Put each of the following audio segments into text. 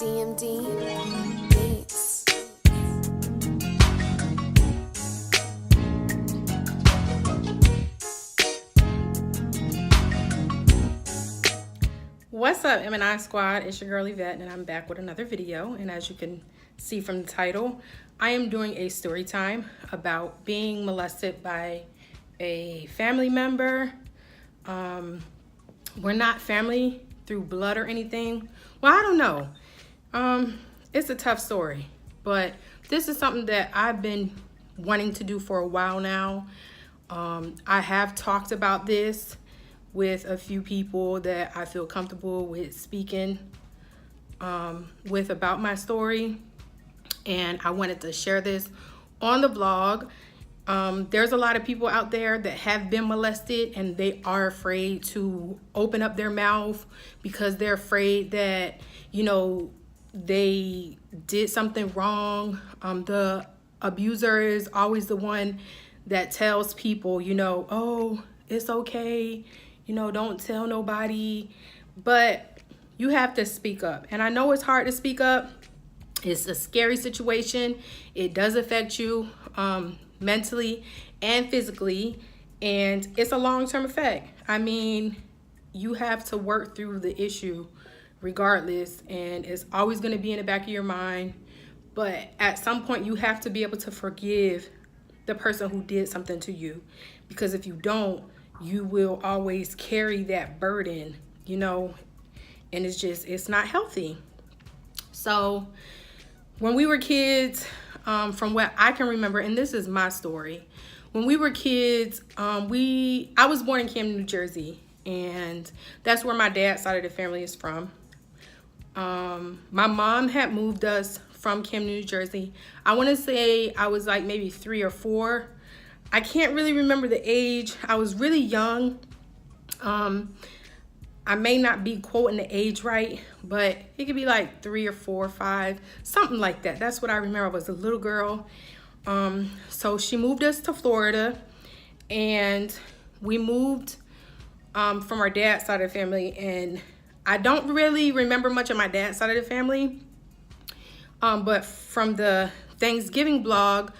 DMD Beats. What's up, M&I Squad? It's your girl Yvette, and I'm back with another video. And as you can see from the title, I am doing a story time about being molested by a family member. We're not family through blood or anything. Well, I don't know. It's a tough story, but this is something that I've been wanting to do for a while now. I have talked about this with a few people that I feel comfortable with speaking with about my story, and I wanted to share this on the vlog. There's a lot of people out there that have been molested and they are afraid to open up their mouth because they're afraid that, you know, they did something wrong. The abuser is always the one that tells people, you know, oh, it's okay, you know, don't tell nobody. But you have to speak up. And I know it's hard to speak up. It's a scary situation. It does affect you mentally and physically, and it's a long-term effect. I mean, you have to work through the issue regardless, and it's always going to be in the back of your mind. But at some point, you have to be able to forgive the person who did something to you, because if you don't, you will always carry that burden, you know, and it's not healthy. So when we were kids, from what I can remember, and this is my story, when we were kids, I was born in Camden, New Jersey, and that's where my dad's side of the family is from. My mom had moved us from Camden, New Jersey. I want to say I was like maybe 3 or 4. I can't really remember the age. I was really young. I may not be quoting the age right, but it could be like 3 or 4 or 5, something like that. That's what I remember. I was a little girl. So she moved us to Florida, and we moved from our dad's side of the family. And I don't really remember much of my dad's side of the family, but from the Thanksgiving blog,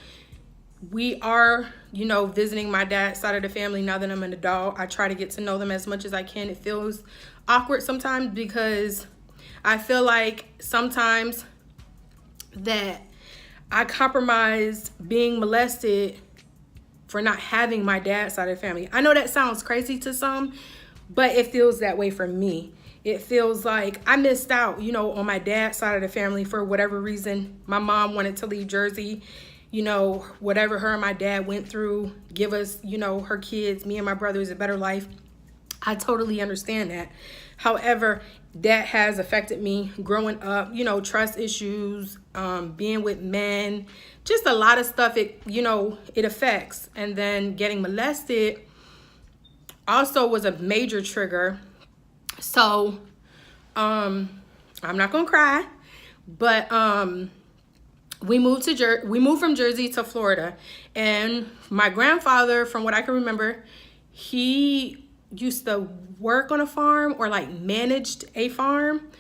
we are, you know, visiting my dad's side of the family now that I'm an adult. I try to get to know them as much as I can. It feels awkward sometimes because I feel like sometimes that I compromised being molested for not having my dad's side of the family. I know that sounds crazy to some, but it feels that way for me. It feels like I missed out, you know, on my dad's side of the family for whatever reason. My mom wanted to leave Jersey. You know, whatever her and my dad went through, give us, you know, her kids, me and my brothers, a better life. I totally understand that. However, that has affected me growing up, you know, trust issues, being with men, just a lot of stuff it affects. And then getting molested also was a major trigger. So, I'm not gonna cry, but we moved from Jersey to Florida, and my grandfather, from what I can remember, he used to work on a farm or like managed a farm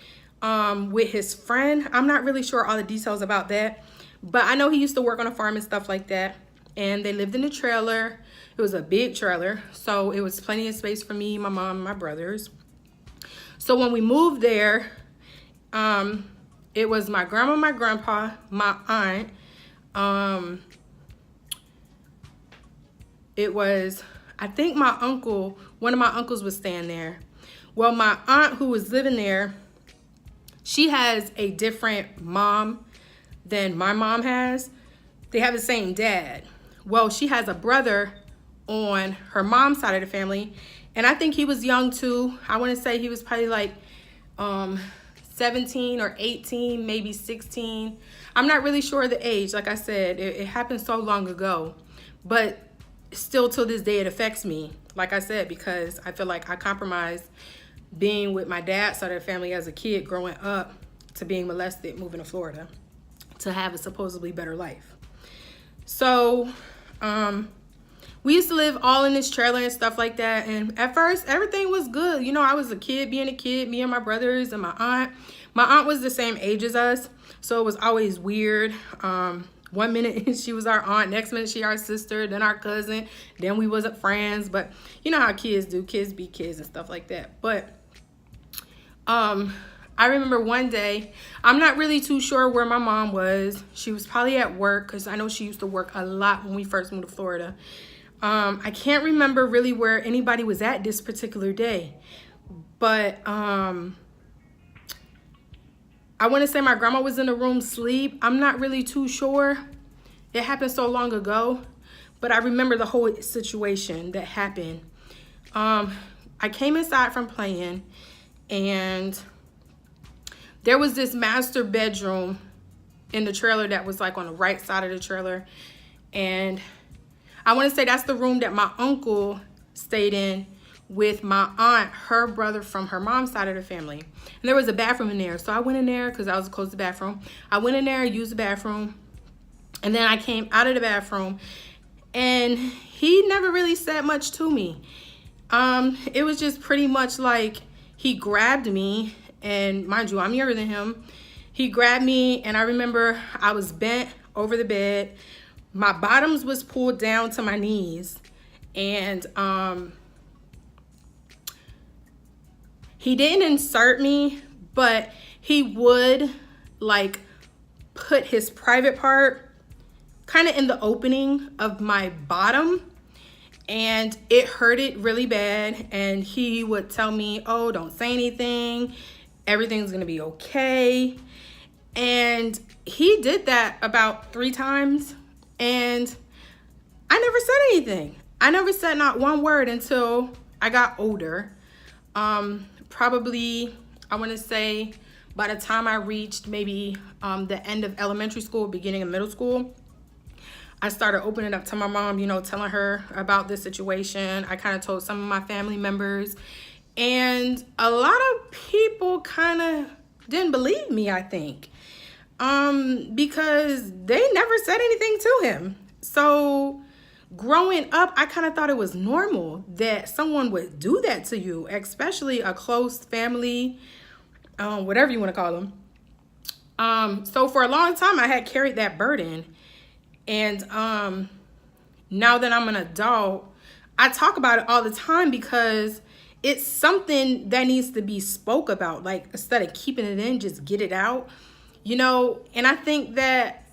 with his friend. I'm not really sure all the details about that, but I know he used to work on a farm and stuff like that. And they lived in a trailer. It was a big trailer, so it was plenty of space for me, my mom, and my brothers. So when we moved there, it was my grandma, my grandpa, my aunt. It was, I think my uncle, one of my uncles was staying there. Well, my aunt who was living there, she has a different mom than my mom has. They have the same dad. Well, she has a brother on her mom's side of the family, and I think he was young too. I want to say he was probably like 17 or 18, maybe 16. I'm not really sure of the age. Like I said, it happened so long ago, but still to this day it affects me, like I said, because I feel like I compromised being with my dad's side of the family as a kid growing up to being molested, moving to Florida to have a supposedly better life. So we used to live all in this trailer and stuff like that. And at first, everything was good. You know, I was a kid being a kid, me and my brothers and my aunt. My aunt was the same age as us, so it was always weird. One minute she was our aunt, next minute she our sister, then our cousin, then we wasn't friends. But you know how kids do, kids be kids and stuff like that. But I remember one day, I'm not really too sure where my mom was. She was probably at work, because I know she used to work a lot when we first moved to Florida. I can't remember really where anybody was at this particular day. But I want to say my grandma was in the room asleep. I'm not really too sure. It happened so long ago. But I remember the whole situation that happened. I came inside from playing, and there was this master bedroom in the trailer that was like on the right side of the trailer. And I want to say that's the room that my uncle stayed in with my aunt, her brother from her mom's side of the family. And there was a bathroom in there. So I went in there because I was close to the bathroom. I went in there, used the bathroom. And then I came out of the bathroom, and he never really said much to me. It was just pretty much like he grabbed me. And mind you, I'm younger than him. He grabbed me, and I remember I was bent over the bed. My bottoms was pulled down to my knees. And he didn't insert me, but he would like put his private part kind of in the opening of my bottom. And it hurted really bad. And he would tell me, oh, don't say anything. Everything's gonna be okay. And he did that about 3 times, and I never said anything. I never said not one word until I got older. Probably, I want to say by the time I reached maybe the end of elementary school, beginning of middle school, I started opening up to my mom, you know, telling her about this situation. I kind of told some of my family members. And a lot of people kind of didn't believe me, I think, because they never said anything to him. So growing up, I kind of thought it was normal that someone would do that to you, especially a close family, whatever you want to call them. So for a long time, I had carried that burden. And now that I'm an adult, I talk about it all the time because it's something that needs to be spoke about. Like, instead of keeping it in, just get it out, you know. And I think that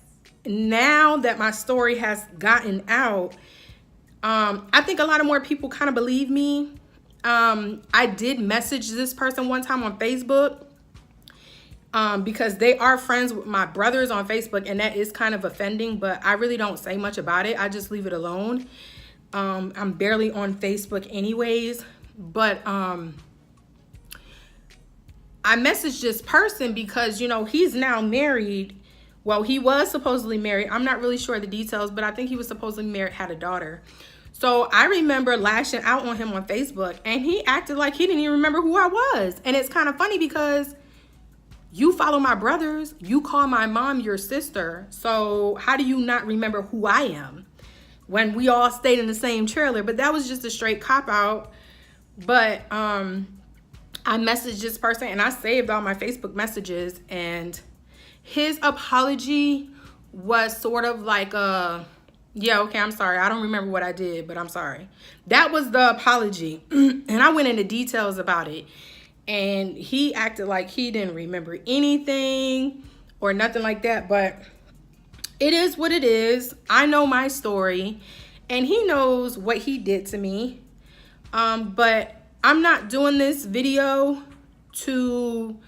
now that my story has gotten out, I think a lot of more people kind of believe me. I did message this person one time on Facebook because they are friends with my brothers on Facebook, and that is kind of offending, but I really don't say much about it. I just leave it alone. I'm barely on Facebook anyways. But I messaged this person because, you know, he's now married. Well, he was supposedly married. I'm not really sure of the details, but I think he was supposedly married, had a daughter. So I remember lashing out on him on Facebook, and he acted like he didn't even remember who I was. And it's kind of funny because you follow my brothers, you call my mom your sister. So how do you not remember who I am when we all stayed in the same trailer? But that was just a straight cop out. But I messaged this person, and I saved all my Facebook messages, and his apology was sort of like yeah, okay, I'm sorry, I don't remember what I did, but I'm sorry. That was the apology. And I went into details about it, and he acted like he didn't remember anything or nothing like that. But it is what it is. I know my story, and he knows what he did to me. But I'm not doing this video to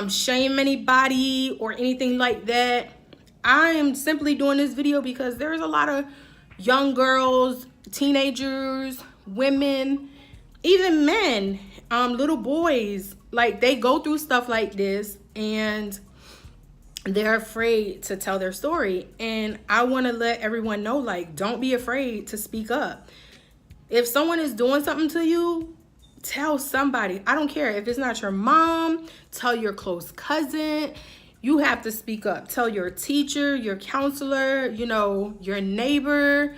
shame anybody or anything like that. I am simply doing this video because there's a lot of young girls, teenagers, women, even men, little boys, like they go through stuff like this, and they're afraid to tell their story. And I want to let everyone know, like, don't be afraid to speak up. If someone is doing something to you, tell somebody. I don't care if it's not your mom, tell your close cousin. You have to speak up. Tell your teacher, your counselor, you know, your neighbor,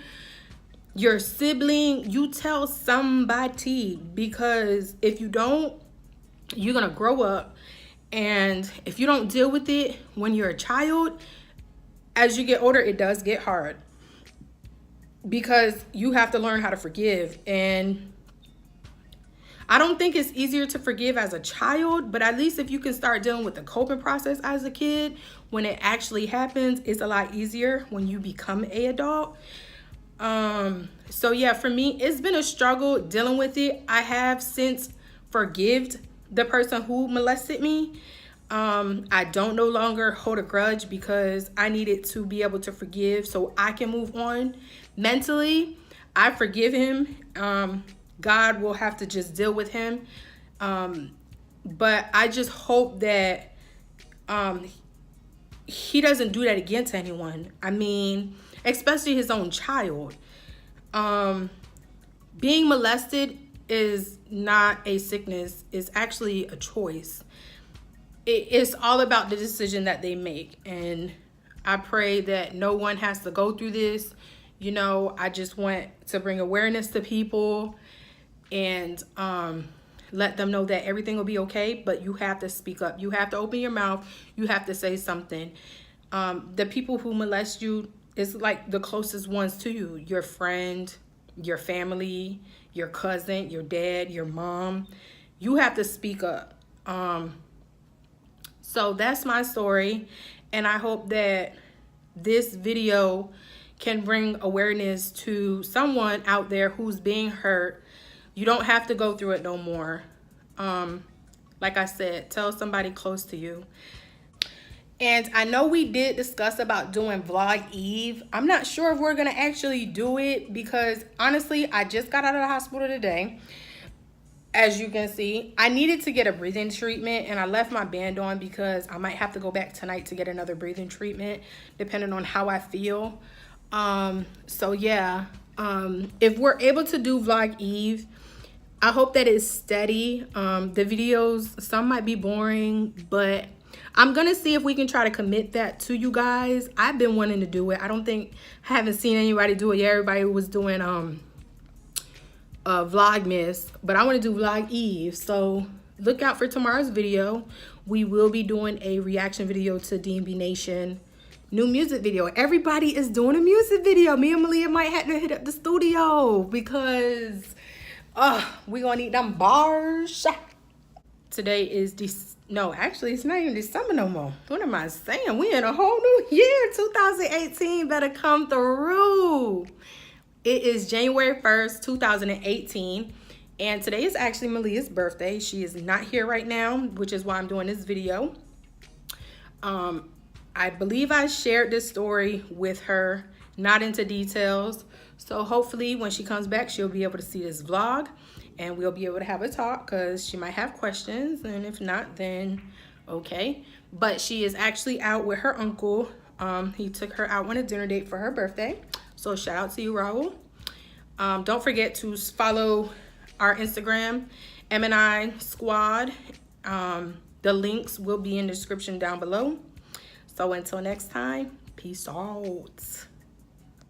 your sibling. You tell somebody, because if you don't, you're going to grow up And if you don't deal with it when you're a child, as you get older, it does get hard because you have to learn how to forgive. And I don't think it's easier to forgive as a child, but at least if you can start dealing with the coping process as a kid, when it actually happens, it's a lot easier when you become an adult. So yeah, for me, it's been a struggle dealing with it. I have since forgived the person who molested me. I don't no longer hold a grudge because I needed to be able to forgive so I can move on mentally. I forgive him. God will have to just deal with him. But I just hope that he doesn't do that again to anyone. I mean, especially his own child. Being molested is not a sickness. It's actually a choice. It's all about the decision that they make. And I pray that no one has to go through this. You know, I just want to bring awareness to people and let them know that everything will be okay, but you have to speak up. You have to open your mouth. You have to say something. The people who molest you is like the closest ones to you. Your friend, your family, your cousin, your dad, your mom. You have to speak up. So that's my story. And I hope that this video can bring awareness to someone out there who's being hurt. You don't have to go through it no more. Like I said, tell somebody close to you. And I know we did discuss about doing Vlog Eve. I'm not sure if we're gonna actually do it because honestly, I just got out of the hospital today. As you can see, I needed to get a breathing treatment and I left my band on because I might have to go back tonight to get another breathing treatment depending on how I feel. So yeah, if we're able to do Vlog Eve, I hope that it's steady. The videos, some might be boring, but I'm gonna see if we can try to commit that to you guys. I've been wanting to do it. I haven't seen anybody do it yet. Everybody was doing Vlogmas, but I want to do Vlog Eve. So look out for tomorrow's video. We will be doing a reaction video to D&B Nation new music video. Everybody is doing a music video. Me and Malia might have to hit up the studio because we gonna need them bars. Today is no, actually it's not even December no more. What am I saying? We in a whole new year. 2018 better come through. It is January 1st, 2018. And today is actually Malia's birthday. She is not here right now, which is why I'm doing this video. I believe I shared this story with her, not into details. So hopefully when she comes back, she'll be able to see this vlog and we'll be able to have a talk because she might have questions. And if not, then okay. But she is actually out with her uncle. He took her out on a dinner date for her birthday. So shout out to you, Raul. Don't forget to follow our Instagram, M&I Squad. The links will be in the description down below. So until next time, peace out.